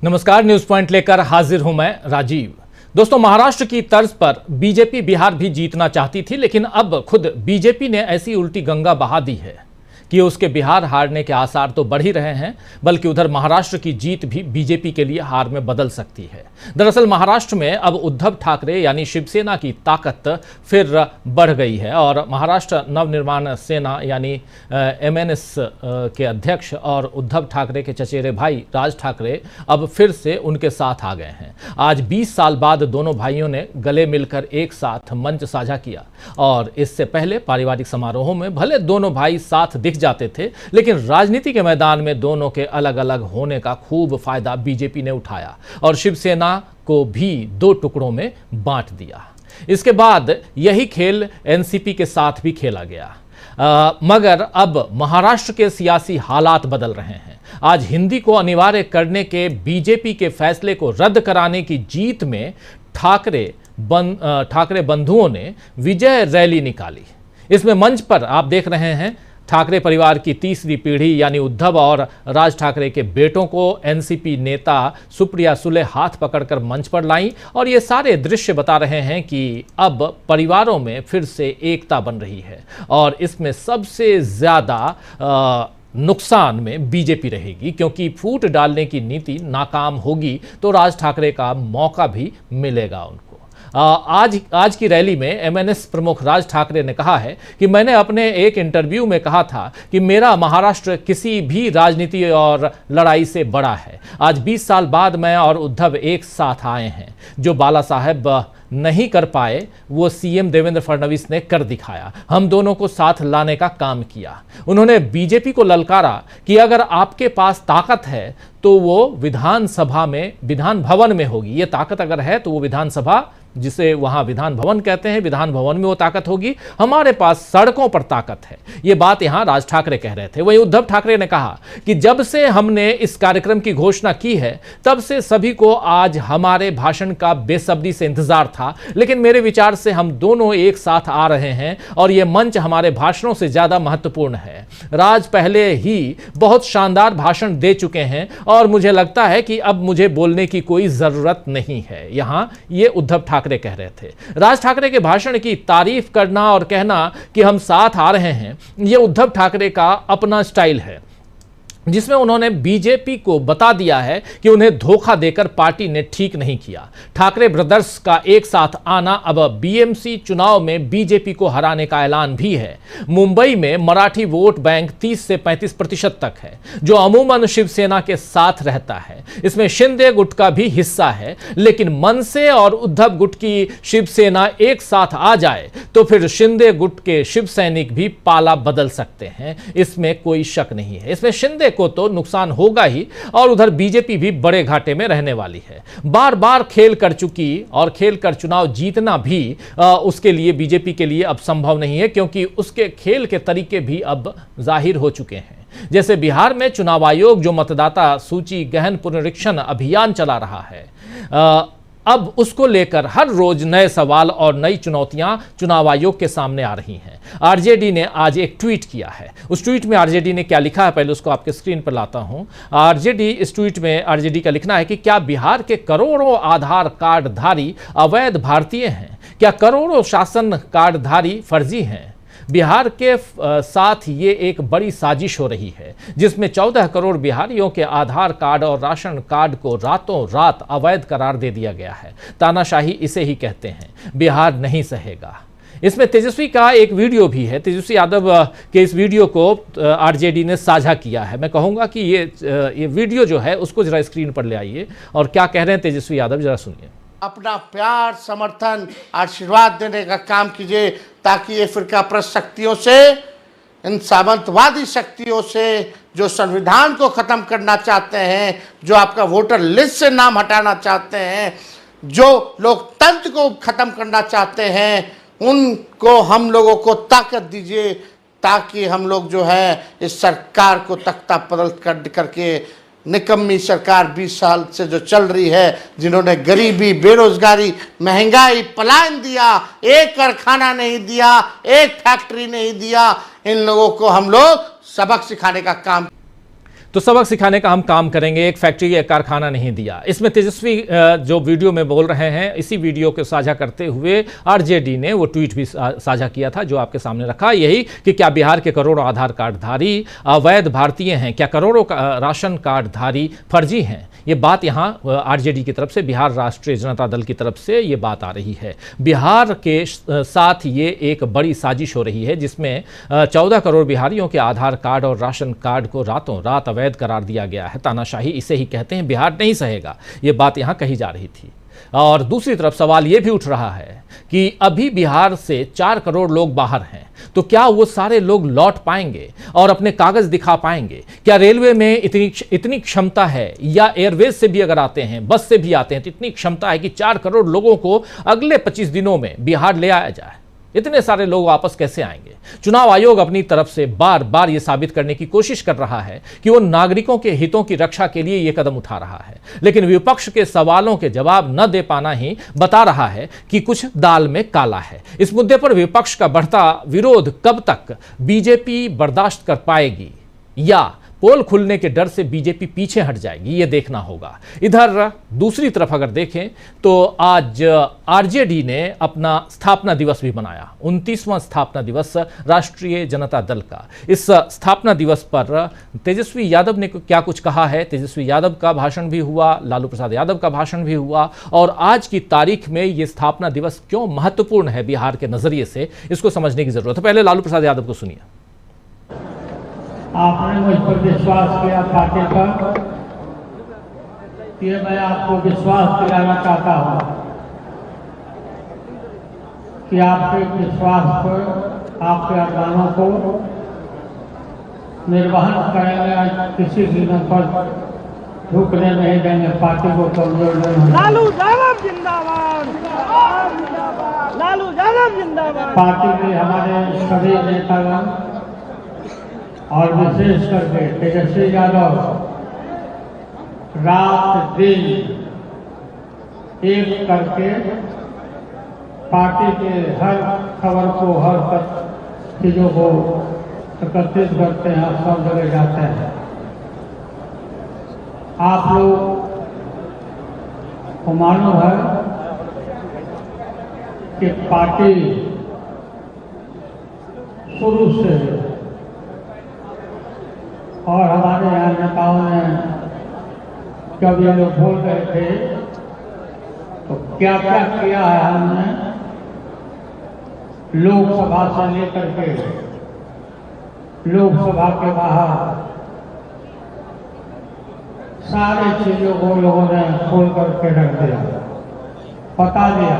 नमस्कार, news point लेकर हाजिर हूं मैं राजीव। दोस्तों, महाराष्ट्र की तर्ज पर बीजेपी बिहार भी जीतना चाहती थी, लेकिन अब खुद बीजेपी ने ऐसी उल्टी गंगा बहा दी है कि उसके बिहार हारने के आसार तो बढ़ ही रहे हैं, बल्कि उधर महाराष्ट्र की जीत भी बीजेपी के लिए हार में बदल सकती है। दरअसल महाराष्ट्र में अब उद्धव ठाकरे यानी शिवसेना की ताकत फिर बढ़ गई है और महाराष्ट्र नवनिर्माण सेना यानी MNS के अध्यक्ष और उद्धव ठाकरे के चचेरे भाई राज ठाकरे अब फिर से उनके साथ आ गए हैं। आज 20 साल बाद दोनों भाइयों ने गले मिलकर एक साथ मंच साझा किया और इससे पहले पारिवारिक समारोहों में भले दोनों भाई साथ दिख जाते थे, लेकिन राजनीति के मैदान में दोनों के अलग अलग होने का खूब फायदा बीजेपी ने उठाया और शिवसेना को भी दो टुकड़ों में बांट दिया। इसके बाद यही खेल एनसीपी के साथ भी खेला गया। मगर अब महाराष्ट्र के सियासी हालात बदल रहे हैं। आज हिंदी को अनिवार्य करने के बीजेपी के फैसले को रद्द कराने की जीत में ठाकरे बंधुओं ने विजय रैली निकाली। इसमें मंच पर आप देख रहे हैं ठाकरे परिवार की तीसरी पीढ़ी यानी उद्धव और राज ठाकरे के बेटों को एनसीपी नेता सुप्रिया सुले हाथ पकड़कर मंच पर लाई और ये सारे दृश्य बता रहे हैं कि अब परिवारों में फिर से एकता बन रही है और इसमें सबसे ज्यादा नुकसान में बीजेपी रहेगी, क्योंकि फूट डालने की नीति नाकाम होगी तो राज ठाकरे का मौका भी मिलेगा उनको। आज की रैली में MNS प्रमुख राज ठाकरे ने कहा है कि मैंने अपने एक इंटरव्यू में कहा था कि मेरा महाराष्ट्र किसी भी राजनीति और लड़ाई से बड़ा है। आज 20 साल बाद मैं और उद्धव एक साथ आए हैं। जो बाला साहेब नहीं कर पाए वो CM देवेंद्र फडणवीस ने कर दिखाया। हम दोनों को साथ लाने का काम किया। उन्होंने बीजेपी को ललकारा कि अगर आपके पास ताकत है तो वो विधान भवन में होगी। ये ताकत अगर है तो वो विधानसभा, जिसे वहां विधान भवन कहते हैं, विधान भवन में वो ताकत होगी। हमारे पास सड़कों पर ताकत है। ये बात यहां राज ठाकरे कह रहे थे। वहीं उद्धव ठाकरे ने कहा कि जब से हमने इस कार्यक्रम की घोषणा की है तब से सभी को आज हमारे भाषण का बेसब्री से इंतजार था, लेकिन मेरे विचार से हम दोनों एक साथ आ रहे हैं और यह मंच हमारे भाषणों से ज्यादा महत्वपूर्ण है। राज पहले ही बहुत शानदार भाषण दे चुके हैं और मुझे लगता है कि अब मुझे बोलने की कोई जरूरत नहीं है। यहां ये उद्धव ठाकरे कह रहे थे। राज ठाकरे के भाषण की तारीफ करना और कहना कि हम साथ आ रहे हैं, यह उद्धव ठाकरे का अपना स्टाइल है, जिसमें उन्होंने बीजेपी को बता दिया है कि उन्हें धोखा देकर पार्टी ने ठीक नहीं किया। ठाकरे ब्रदर्स का एक साथ आना अब BMC चुनाव में बीजेपी को हराने का ऐलान भी है। मुंबई में मराठी वोट बैंक 30 से 35% तक है, जो अमूमन शिवसेना के साथ रहता है। इसमें शिंदे गुट का भी हिस्सा है, लेकिन मनसे और उद्धव गुट की शिवसेना एक साथ आ जाए तो फिर शिंदे गुट के शिव सैनिक भी पाला बदल सकते हैं। इसमें कोई शक नहीं है। इसमें शिंदे को तो नुकसान होगा ही और उधर बीजेपी भी बड़े घाटे में रहने वाली है। बार बार खेल कर चुकी और खेल कर चुनाव जीतना भी उसके लिए, बीजेपी के लिए अब संभव नहीं है, क्योंकि उसके खेल के तरीके भी अब जाहिर हो चुके हैं। जैसे बिहार में चुनाव आयोग जो मतदाता सूची गहन पुनरीक्षण अभियान चला रहा है, अब उसको लेकर हर रोज नए सवाल और नई चुनौतियां चुनाव आयोग के सामने आ रही हैं। RJD ने आज एक ट्वीट किया है। उस ट्वीट में RJD ने क्या लिखा है, पहले उसको आपके स्क्रीन पर लाता हूं। इस ट्वीट में RJD का लिखना है कि क्या बिहार के करोड़ों आधार कार्डधारी अवैध भारतीय हैं? क्या करोड़ों शासन कार्डधारी फर्जी हैं? बिहार के साथ ये एक बड़ी साजिश हो रही है, जिसमें 14 करोड़ बिहारियों के आधार कार्ड और राशन कार्ड को रातों रात अवैध करार दे दिया गया है। तानाशाही इसे ही कहते हैं। बिहार नहीं सहेगा। इसमें तेजस्वी का एक वीडियो भी है। तेजस्वी यादव के इस वीडियो को RJD ने साझा किया है। मैं कहूंगा कि ये वीडियो जो है उसको जरा स्क्रीन पर ले आइए और क्या कह रहे हैं तेजस्वी यादव, जरा सुनिए। अपना प्यार, समर्थन, आशीर्वाद देने का काम कीजिए, ताकि ये फिरकापरस्त शक्तियों से, इन सामंतवादी शक्तियों से, जो संविधान को खत्म करना चाहते हैं, जो आपका वोटर लिस्ट से नाम हटाना चाहते हैं, जो लोकतंत्र को खत्म करना चाहते हैं, उनको हम लोगों को ताकत दीजिए, ताकि हम लोग जो है इस सरकार को तख्ता पलट करके, निकम्मी सरकार 20 साल से जो चल रही है, जिन्होंने गरीबी, बेरोजगारी, महंगाई, पलायन दिया, एक कारखाना नहीं दिया, एक फैक्ट्री नहीं दिया, इन लोगों को हम लोग सबक सिखाने का काम। तो सबक सिखाने का हम काम करेंगे, एक फैक्ट्री या कारखाना नहीं दिया। इसमें तेजस्वी जो वीडियो में बोल रहे हैं, इसी वीडियो को साझा करते हुए आरजेडी ने वो ट्वीट भी साझा किया था जो आपके सामने रखा, यही कि क्या बिहार के करोड़ों आधार कार्डधारी अवैध भारतीय हैं, क्या करोड़ों राशन कार्डधारी फर्जी हैं। ये बात यहाँ आरजेडी की तरफ से, बिहार राष्ट्रीय जनता दल की तरफ से ये बात आ रही है। बिहार के साथ ये एक बड़ी साजिश हो रही है जिसमें 14 करोड़ बिहारियों के आधार कार्ड और राशन कार्ड को रातों रात अवैध करार दिया गया है। तानाशाही इसे ही कहते हैं, बिहार नहीं सहेगा, ये बात यहाँ कही जा रही थी। और दूसरी तरफ सवाल ये भी उठ रहा है कि अभी बिहार से 4 करोड़ लोग बाहर हैं, तो क्या वो सारे लोग लौट पाएंगे और अपने कागज दिखा पाएंगे? क्या रेलवे में इतनी क्षमता है, या एयरवेज से भी अगर आते हैं, बस से भी आते हैं, तो इतनी क्षमता है कि 4 करोड़ लोगों को अगले 25 दिनों में बिहार ले आया जाए? इतने सारे लोग वापस कैसे आएंगे? चुनाव आयोग अपनी तरफ से बार बार यह साबित करने की कोशिश कर रहा है कि वो नागरिकों के हितों की रक्षा के लिए यह कदम उठा रहा है, लेकिन विपक्ष के सवालों के जवाब न दे पाना ही बता रहा है कि कुछ दाल में काला है। इस मुद्दे पर विपक्ष का बढ़ता विरोध कब तक बीजेपी बर्दाश्त कर पाएगी, या पोल खुलने के डर से बीजेपी पीछे हट जाएगी, ये देखना होगा। इधर दूसरी तरफ अगर देखें तो आज आरजेडी ने अपना स्थापना दिवस भी मनाया, 29वां स्थापना दिवस राष्ट्रीय जनता दल का। इस स्थापना दिवस पर तेजस्वी यादव ने क्या कुछ कहा है, तेजस्वी यादव का भाषण भी हुआ, लालू प्रसाद यादव का भाषण भी हुआ, और आज की तारीख में ये स्थापना दिवस क्यों महत्वपूर्ण है बिहार के नजरिए से, इसको समझने की जरूरत है। पहले लालू प्रसाद यादव को सुनिए। आपने मुझ पर विश्वास किया पार्टी पर, ये मैं आपको विश्वास दिलाना चाहता हूं कि आपके विश्वास पर, आपके अरमानों को निर्वहन करेंगे, किसी भी न पर झुकने नहीं देंगे, पार्टी को कमजोर नहीं। लालू यादव जिंदाबाद, लालू यादव जिंदाबाद। पार्टी के हमारे सभी नेतागण और विशेष करके तेजस्वी यादव रात दिन एक करके पार्टी के हर खबर को, हर चीजों को एकत्रित करते हैं, सब जगह जाते हैं। आप लोग को मालूम है कि पार्टी शुरू से, और हमारे यहाँ नेताओं ने जब ये लोग बोल रहे थे तो क्या क्या किया है हमने, लोकसभा से लेकर के लोकसभा के बाहर सारी चीजों को लोगों ने खोल करके रख दिया, बता दिया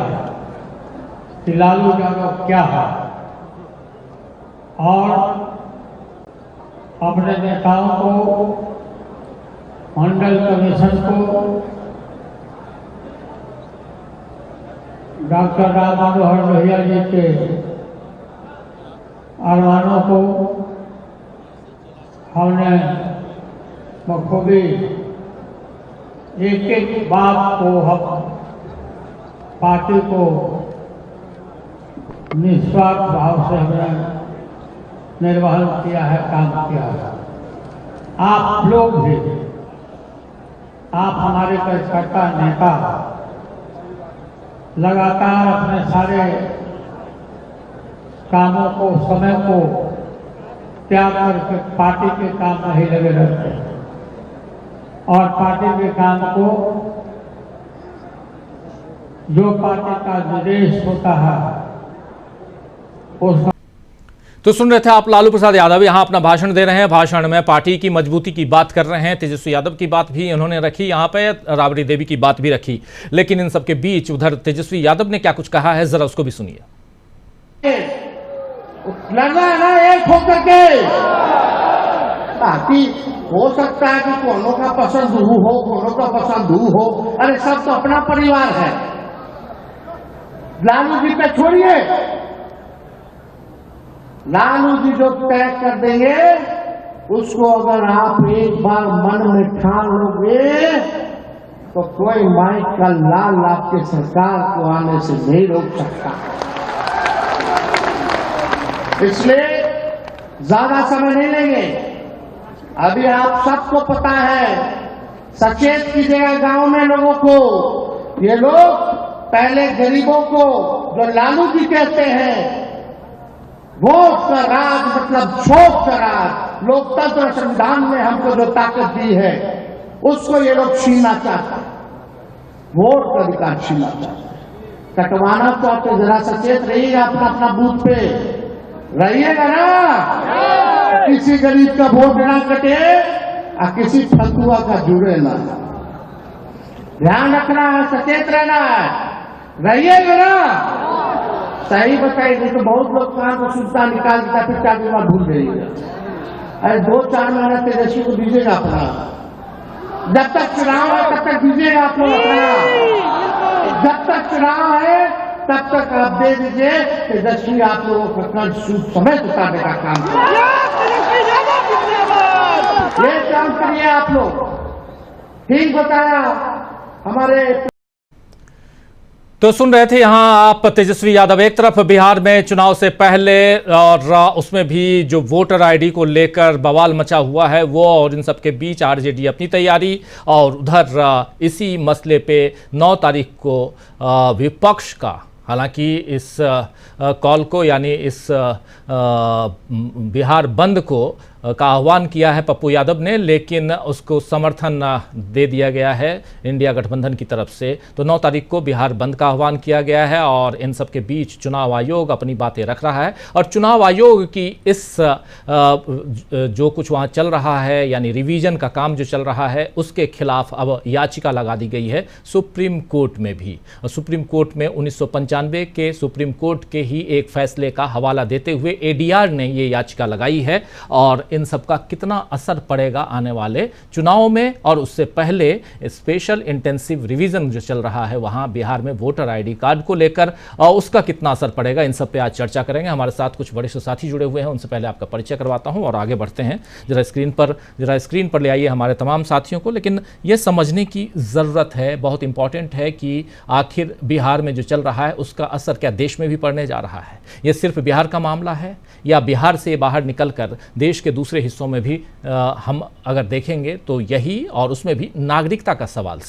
कि लालू यादव क्या है, और अपने नेताओं को, मंडल कमीशन को, डॉक्टर राम मनोहर लोहिया जी के अरमानों को हमने बखूबी एक एक बात को, हम पार्टी को निस्वार्थ भाव से हमने निर्वहन किया है, काम किया है। आप लोग भी, आप हमारे कार्यकर्ता नेता लगातार अपने सारे कामों को, समय को त्याग करके पार्टी के काम में ही लगे रहते हैं, और पार्टी के काम को, जो पार्टी का निर्देश होता है उसका। तो सुन रहे थे आप लालू प्रसाद यादव यहाँ अपना भाषण दे रहे हैं। भाषण में पार्टी की मजबूती की बात कर रहे हैं, तेजस्वी यादव की बात भी उन्होंने रखी, यहाँ पे राबड़ी देवी की बात भी रखी, लेकिन इन सबके बीच उधर तेजस्वी यादव ने क्या कुछ कहा है, जरा उसको भी सुनिए। लड़ना है ना एक होकर के, ताकि हो सकता है कि कोनो का पसंद दू हो, कोनो का पसंद दू हो, अरे सब तो अपना परिवार है। लालू जी पे छोड़िए, लालू जी जो तय कर देंगे उसको अगर आप एक बार मन में ठान लोगे तो कोई माइक का लाल आपके सरकार को आने से नहीं रोक सकता। इसलिए ज्यादा समय नहीं लेंगे, अभी आप सबको पता है, सचेत कीजिएगा गांव में लोगों को। ये लोग पहले गरीबों को, जो लालू जी कहते हैं, वोट का राज मतलब छोट का राज, लोकतंत्र और संविधान में हमको जो ताकत दी है उसको ये लोग छीनना चाहते हैं, वोट का अधिकार छीनना चाहते हैं। कटवाना चाहते, तो जरा सचेत रहिएगा, अपना अपना बूथ पे रहिएगा ना, किसी गरीब का वोट ना कटे और किसी फतुआ का जुड़े ना। ध्यान रखना है, सचेत रहना है, रहिएगा ना। सही बताइए, नहीं तो बहुत लोग कान को सुनता निकाल देता, फिर 4 दिन बाद भूल जाइएगा। अरे 2-4 महीना तेजस्वी को दीजिएगा अपना, जब तक चुनाव है तब तक दीजिएगा आप लोग अपना, जब तक चुनाव है तब तक आप दे दीजिए। तेजस्वी आप लोगों का कर्ज सूद समेत उतारने का काम करें, ये काम करिए आप लोग। ठीक बताया हमारे। तो सुन रहे थे यहाँ आप तेजस्वी यादव। एक तरफ बिहार में चुनाव से पहले और उसमें भी जो वोटर आईडी को लेकर बवाल मचा हुआ है वो, और इन सब के बीच आरजेडी अपनी तैयारी, और उधर इसी मसले पे 9 तारीख को विपक्ष का, हालांकि इस कॉल को यानी इस बिहार बंद को का आह्वान किया है पप्पू यादव ने, लेकिन उसको समर्थन दे दिया गया है इंडिया गठबंधन की तरफ से। तो 9 तारीख को बिहार बंद का आह्वान किया गया है और इन सब के बीच चुनाव आयोग अपनी बातें रख रहा है। और चुनाव आयोग की इस जो कुछ वहाँ चल रहा है, यानी रिवीजन का काम जो चल रहा है, उसके खिलाफ अब याचिका लगा दी गई है सुप्रीम कोर्ट में भी। सुप्रीम कोर्ट में 1995 के सुप्रीम कोर्ट के ही एक फैसले का हवाला देते हुए एडीआर ने ये याचिका लगाई है। और इन सब का कितना असर पड़ेगा आने वाले चुनाव में, और उससे पहले स्पेशल इंटेंसिव रिवीजन जो चल रहा है वहां बिहार में वोटर आईडी कार्ड को लेकर, और उसका कितना असर पड़ेगा, इन सब पे आज चर्चा करेंगे। हमारे साथ कुछ वरिष्ठ साथी जुड़े हुए हैं, उनसे पहले आपका परिचय करवाता हूं और आगे बढ़ते हैं। जरा स्क्रीन पर ले आइए हमारे तमाम साथियों को। लेकिन यह समझने की ज़रूरत है, बहुत इंपॉर्टेंट है कि आखिर बिहार में जो चल रहा है उसका असर क्या देश में भी पड़ने जा रहा है। यह सिर्फ बिहार का मामला है या बिहार से बाहर निकलकर देश के दूसरे हिस्सों में भी हम अगर देखेंगे तो यही, और उसमें भी नागरिकता का सवाल